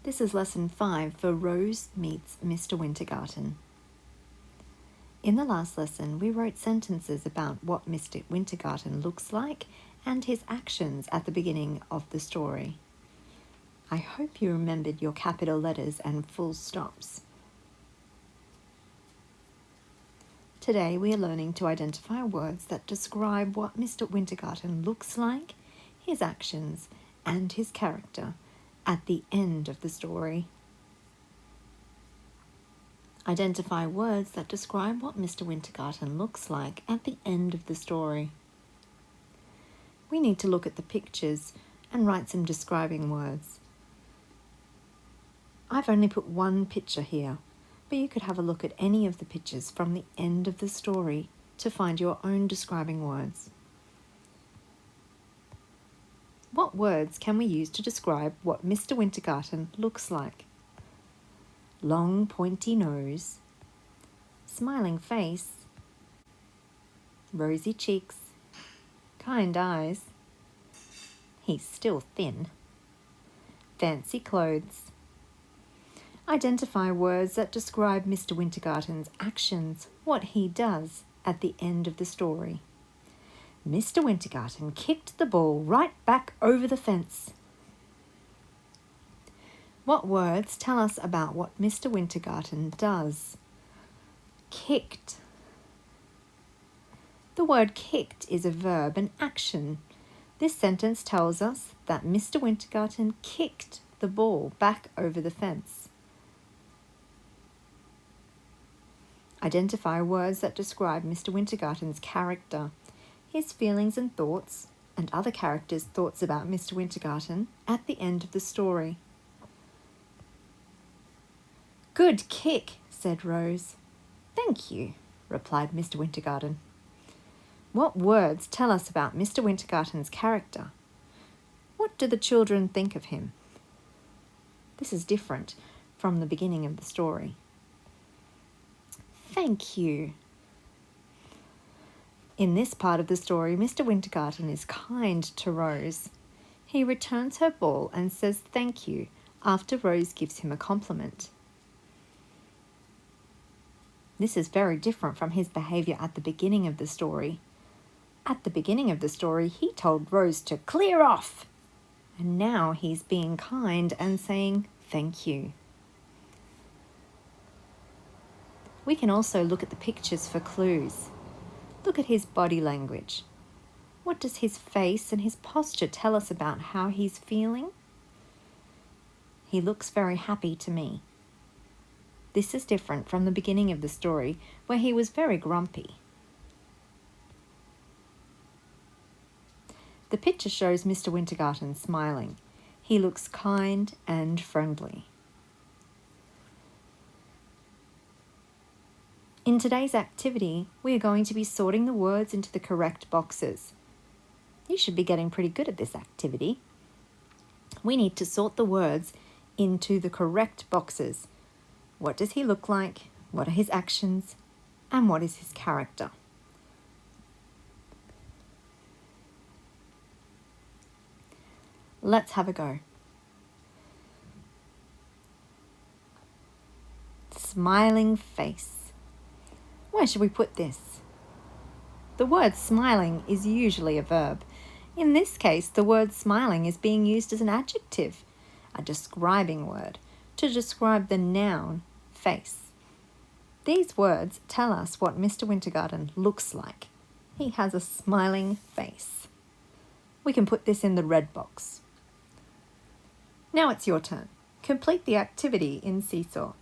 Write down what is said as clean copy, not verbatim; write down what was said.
This is lesson 5 for Rose Meets Mr. Wintergarten. In the last lesson, we wrote sentences about what Mr. Wintergarten looks like and his actions at the beginning of the story. I hope you remembered your capital letters and full stops. Today we are learning to identify words that describe what Mr. Wintergarten looks like, his actions, and his character at the end of the story. Identify words that describe what Mr. Wintergarten looks like at the end of the story. We need to look at the pictures and write some describing words. I've only put one picture here, but you could have a look at any of the pictures from the end of the story to find your own describing words. What words can we use to describe what Mr. Wintergarten looks like? Long pointy nose, smiling face, rosy cheeks, kind eyes, he's still thin, fancy clothes. Identify words that describe Mr. Wintergarten's actions, what he does at the end of the story. Mr. Wintergarten kicked the ball right back over the fence. What words tell us about what Mr. Wintergarten does? Kicked. The word kicked is a verb, an action. This sentence tells us that Mr. Wintergarten kicked the ball back over the fence. Identify words that describe Mr. Wintergarten's character, his feelings and thoughts, and other characters' thoughts about Mr. Wintergarten at the end of the story. Good kick, said Rose. Thank you, replied Mr. Wintergarten. What words tell us about Mr. Wintergarten's character? What do the children think of him? This is different from the beginning of the story. Thank you. In this part of the story, Mr. Wintergarten is kind to Rose. He returns her ball and says thank you after Rose gives him a compliment. This is very different from his behaviour at the beginning of the story. At the beginning of the story, he told Rose to clear off. And now he's being kind and saying thank you. We can also look at the pictures for clues. Look at his body language. What does his face and his posture tell us about how he's feeling? He looks very happy to me. This is different from the beginning of the story, where he was very grumpy. The picture shows Mr. Wintergarten smiling. He looks kind and friendly. In today's activity, we are going to be sorting the words into the correct boxes. You should be getting pretty good at this activity. We need to sort the words into the correct boxes. What does he look like? What are his actions? And what is his character? Let's have a go. Smiling face. Where should we put this? The word smiling is usually a verb. In this case, the word smiling is being used as an adjective, a describing word, to describe the noun face. These words tell us what Mr. Wintergarten looks like. He has a smiling face. We can put this in the red box. Now it's your turn. Complete the activity in Seesaw.